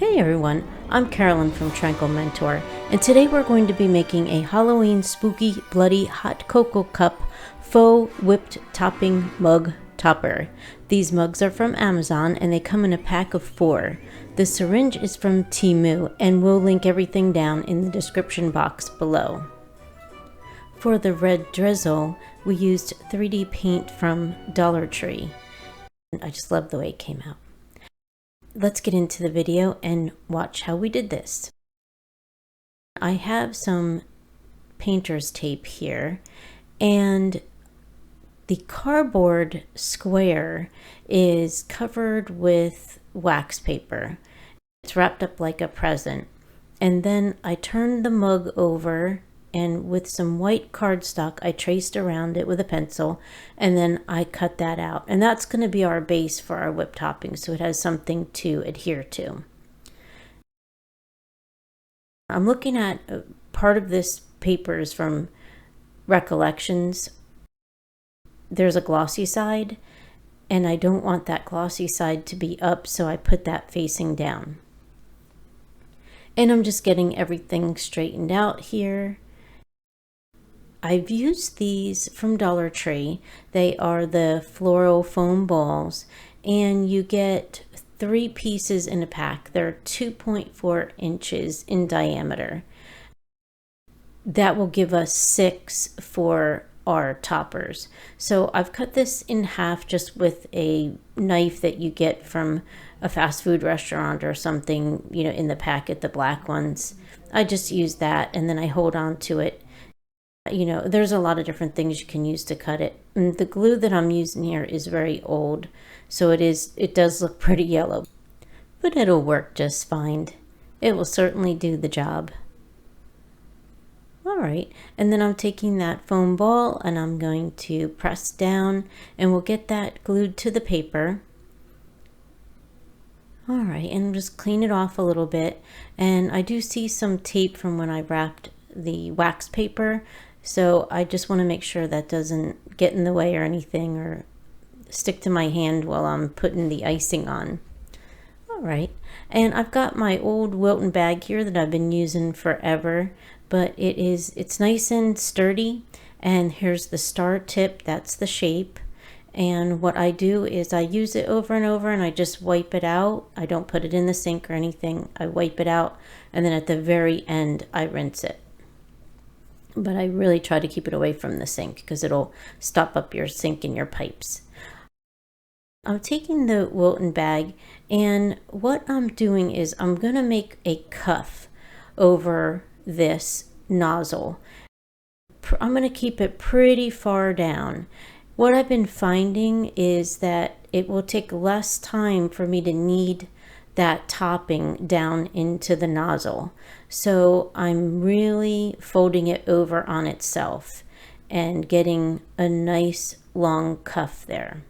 Hey everyone, I'm Carolyn from Tranquil Mentor, and today we're going to be making a Halloween spooky bloody hot cocoa cup faux whipped topping mug topper. These mugs are from Amazon and they come in a pack of 4. The syringe is from Temu, and we'll link everything down in the description box below. For the red drizzle, we used 3D paint from Dollar Tree. I just love the way it came out. Let's get into the video and watch how we did this. I have some painter's tape here, and the cardboard square is covered with wax paper. It's wrapped up like a present. And then I turned the mug over, and with some white cardstock I traced around it with a pencil, and then I cut that out, and that's going to be our base for our whipped topping, so it has something to adhere to. I'm looking at part of this paper is from Recollections. There's a glossy side, and I don't want that glossy side to be up, so I put that facing down. And I'm just getting everything straightened out here. I've used these from Dollar Tree. They are the floral foam balls, and you get 3 pieces in a pack. They're 2.4 inches in diameter. That will give us 6 for our toppers. So I've cut this in half just with a knife that you get from a fast food restaurant or something, you know, in the packet, the black ones. I just use that, and then I hold on to it. You know, there's a lot of different things you can use to cut it. And the glue that I'm using here is very old, so it does look pretty yellow, but it'll work just fine. It will certainly do the job. All right, and then I'm taking that foam ball and I'm going to press down, and we'll get that glued to the paper. All right, and just clean it off a little bit. And I do see some tape from when I wrapped the wax paper, so I just want to make sure that doesn't get in the way or anything or stick to my hand while I'm putting the icing on. All right, and I've got my old Wilton bag here that I've been using forever, but it's nice and sturdy. And here's the star tip, that's the shape. And what I do is I use it over and over, and I just wipe it out. I don't put it in the sink or anything. I wipe it out, and then at the very end I rinse it. But I really try to keep it away from the sink because it'll stop up your sink and your pipes. I'm taking the Wilton bag, and what I'm doing is I'm going to make a cuff over this nozzle. I'm going to keep it pretty far down. What I've been finding is that it will take less time for me to knead that topping down into the nozzle. So I'm really folding it over on itself and getting a nice long cuff there.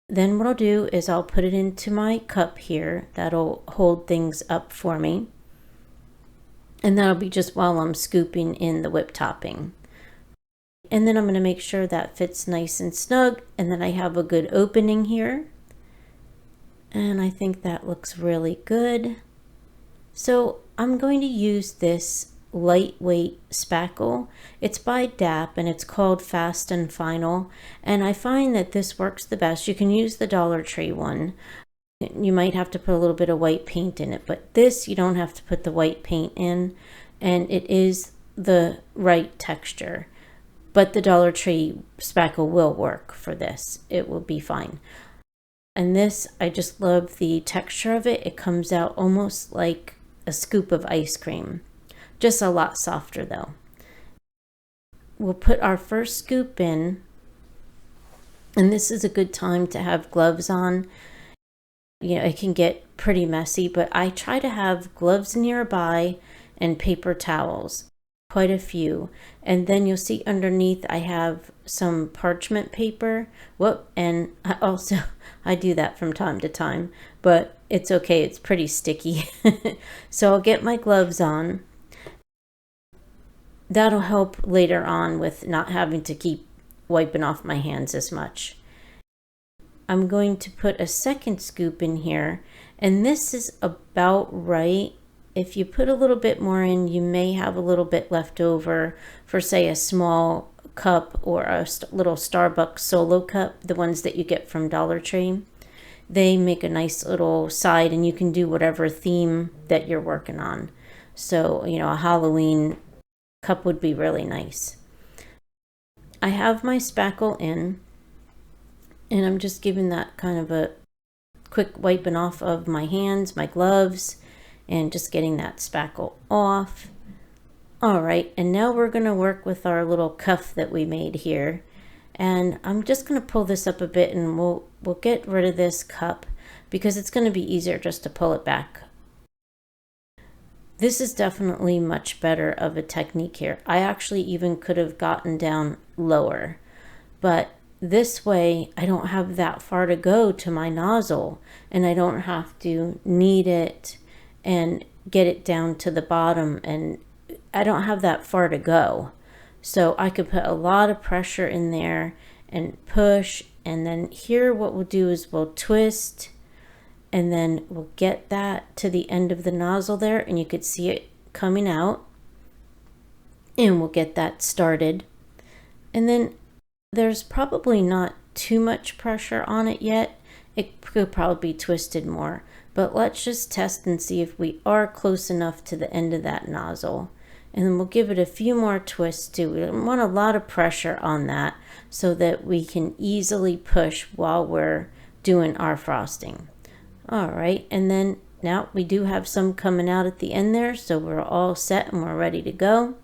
Then what I'll do is I'll put it into my cup here. That'll hold things up for me. And that'll be just while I'm scooping in the whipped topping. And then I'm going to make sure that fits nice and snug, and then I have a good opening here. And I think that looks really good. So I'm going to use this lightweight spackle. It's by DAP and it's called Fast and Final. And I find that this works the best. You can use the Dollar Tree one. You might have to put a little bit of white paint in it, but this you don't have to put the white paint in, and it is the right texture. But the Dollar Tree spackle will work for this. It will be fine. And this, I just love the texture of it. It comes out almost like a scoop of ice cream. Just a lot softer though. We'll put our first scoop in. And this is a good time to have gloves on. You know, it can get pretty messy, but I try to have gloves nearby and paper towels. Quite a few. And then you'll see underneath I have some parchment paper. And I do that from time to time, but it's okay, it's pretty sticky. So I'll get my gloves on. That'll help later on with not having to keep wiping off my hands as much. I'm going to put a second scoop in here, And this is about right. If you put a little bit more in, you may have a little bit left over for, say, a small cup or a little Starbucks solo cup, the ones that you get from Dollar Tree. They make a nice little side, and you can do whatever theme that you're working on. So, you know, a Halloween cup would be really nice. I have my spackle in, and I'm just giving that kind of a quick wiping off of my hands, my gloves, and just getting that spackle off. All right, and now we're going to work with our little cuff that we made here. And I'm just going to pull this up a bit, and we'll get rid of this cup because it's going to be easier just to pull it back. This is definitely much better of a technique here. I actually even could have gotten down lower, but this way I don't have that far to go to my nozzle, and I don't have to knead it and get it down to the bottom, and I don't have that far to go. So I could put a lot of pressure in there and push, and then here what we'll do is we'll twist, and then we'll get that to the end of the nozzle there, and you could see it coming out, and we'll get that started. And then there's probably not too much pressure on it yet. It could probably be twisted more, but let's just test and see if we are close enough to the end of that nozzle. And then we'll give it a few more twists too. We don't want a lot of pressure on that so that we can easily push while we're doing our frosting. All right, and then now we do have some coming out at the end there, so we're all set and we're ready to go.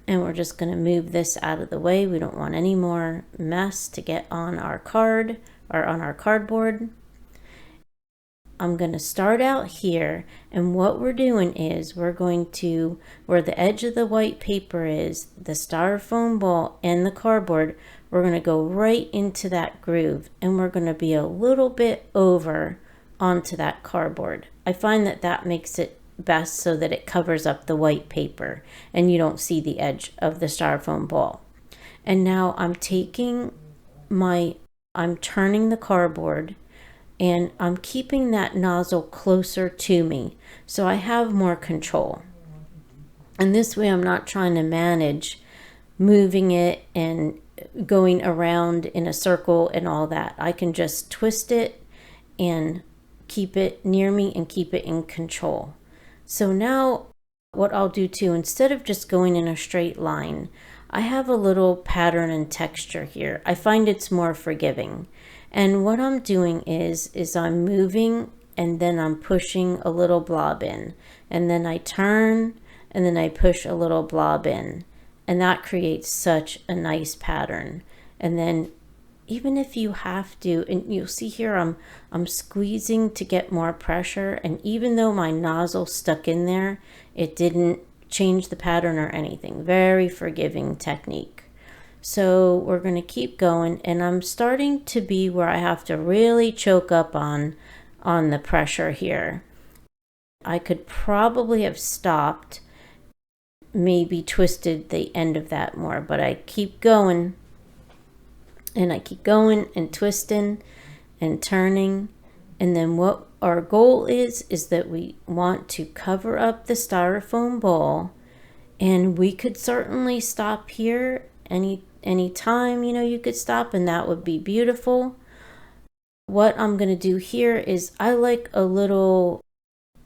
And we're just going to move this out of the way. We don't want any more mess to get on our card or on our cardboard. I'm going to start out here, and what we're doing is we're going to, where the edge of the white paper is, the styrofoam ball and the cardboard, we're going to go right into that groove, and we're going to be a little bit over onto that cardboard. I find that that makes it best so that it covers up the white paper and you don't see the edge of the styrofoam ball. And now I'm taking I'm turning the cardboard, and I'm keeping that nozzle closer to me so I have more control. And this way I'm not trying to manage moving it and going around in a circle and all that. I can just twist it and keep it near me and keep it in control. So now what I'll do too, instead of just going in a straight line, I have a little pattern and texture here. I find it's more forgiving. And what I'm doing is I'm moving, and then I'm pushing a little blob in, and then I turn, and then I push a little blob in, and that creates such a nice pattern. And then even if you have to, and you'll see here I'm squeezing to get more pressure, and even though my nozzle stuck in there, it didn't change the pattern or anything. Very forgiving technique. So we're going to keep going, and I'm starting to be where I have to really choke up on the pressure here. I could probably have stopped, maybe twisted the end of that more, but I keep going, and I keep going and twisting and turning. And then what our goal is that we want to cover up the styrofoam ball, and we could certainly stop here any time, you know, you could stop, and that would be beautiful. What I'm going to do here is I like a little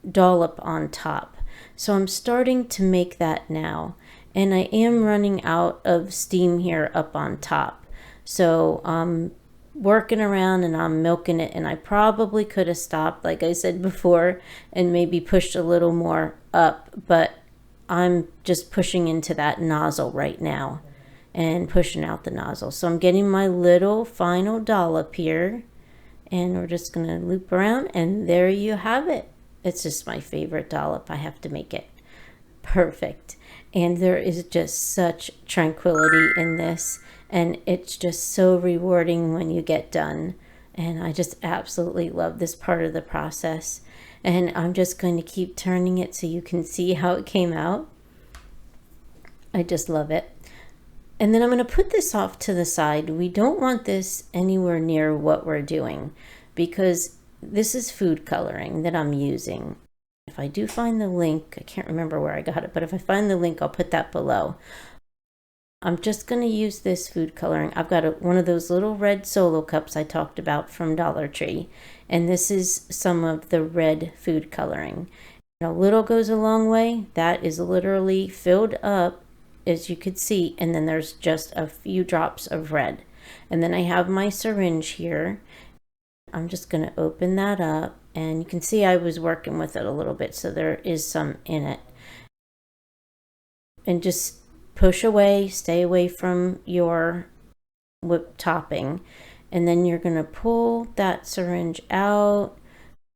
dollop on top. So I'm starting to make that now, and I am running out of steam here up on top. So I'm working around and I'm milking it, and I probably could have stopped, like I said before, and maybe pushed a little more up, but I'm just pushing into that nozzle right now and pushing out the nozzle. So I'm getting my little final dollop here, and we're just going to loop around, and there you have it. It's just my favorite dollop. I have to make it perfect. And there is just such tranquility in this, and it's just so rewarding when you get done. And I just absolutely love this part of the process. And I'm just going to keep turning it so you can see how it came out. I just love it. And then I'm going to put this off to the side. We don't want this anywhere near what we're doing, because this is food coloring that I'm using. If I do find the link, I can't remember where I got it, but if I find the link, I'll put that below. I'm just going to use this food coloring. I've got one of those little red solo cups I talked about from Dollar Tree, and this is some of the red food coloring. A little goes a long way. That is literally filled up, as you could see, and then there's just a few drops of red. And then I have my syringe here. I'm just going to open that up, and you can see I was working with it a little bit, so there is some in it. And just push away, stay away from your whipped topping, and then you're going to pull that syringe out,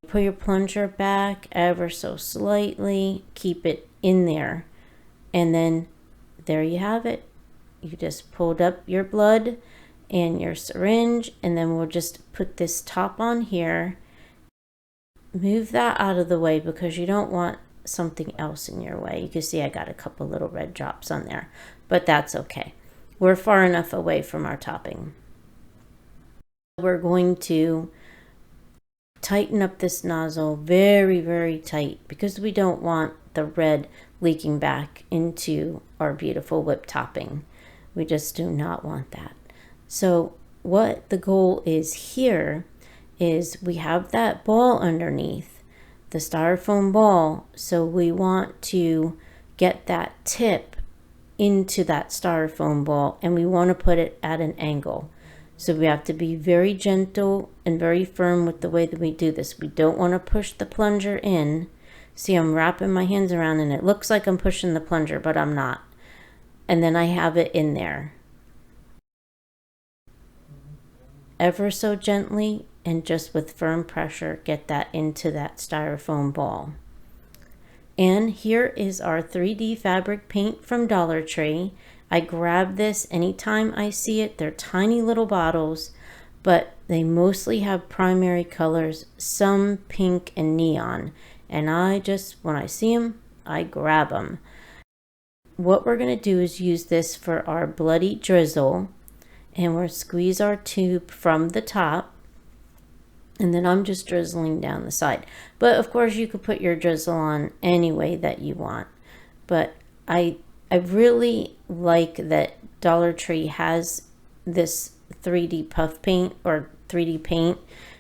pull your plunger back ever so slightly, keep it in there, and then there you have it. You just pulled up your blood and your syringe, and then we'll just put this top on here. Move that out of the way because you don't want something else in your way. You can see I got a couple little red drops on there, but that's okay. We're far enough away from our topping. We're going to tighten up this nozzle very, very tight because we don't want the red leaking back into our beautiful whipped topping. We just do not want that. So what the goal is here is we have that ball underneath, the styrofoam ball, so we want to get that tip into that styrofoam ball, and we want to put it at an angle. So we have to be very gentle and very firm with the way that we do this. We don't want to push the plunger in. See, I'm wrapping my hands around and it looks like I'm pushing the plunger, but I'm not. And then I have it in there. Ever so gently and just with firm pressure, get that into that styrofoam ball. And here is our 3D fabric paint from Dollar Tree. I grab this anytime I see it. They're tiny little bottles, but they mostly have primary colors, some pink and neon. And when I see them, I grab them. What we're going to do is use this for our bloody drizzle, and we'll squeeze our tube from the top, and then I'm just drizzling down the side. But of course you could put your drizzle on any way that you want. But I really like that Dollar Tree has this 3D puff paint or 3D paint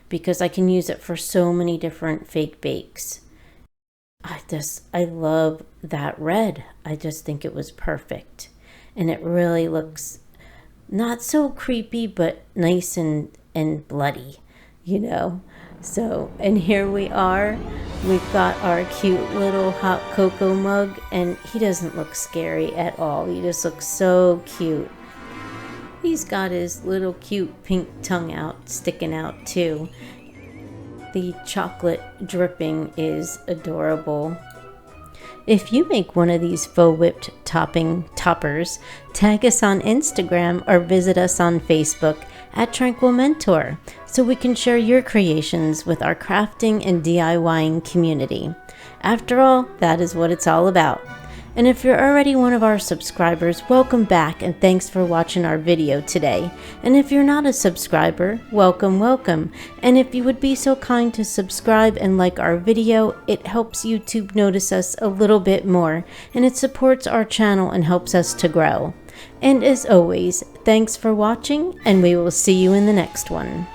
because I can use it for so many different fake bakes. I love that red. I just think it was perfect. And it really looks not so creepy, but nice and bloody, you know. So, and here we are. We've got our cute little hot cocoa mug, and he doesn't look scary at all. He just looks so cute. He's got his little cute pink tongue out, sticking out too. The chocolate dripping is adorable. If you make one of these faux whipped toppers, tag us on Instagram or visit us on Facebook at Tranquil Mentor so we can share your creations with our crafting and DIYing community. After all, that is what it's all about. And if you're already one of our subscribers, welcome back and thanks for watching our video today. And if you're not a subscriber, welcome, welcome. And if you would be so kind to subscribe and like our video, it helps YouTube notice us a little bit more, and it supports our channel and helps us to grow. And as always, thanks for watching, and we will see you in the next one.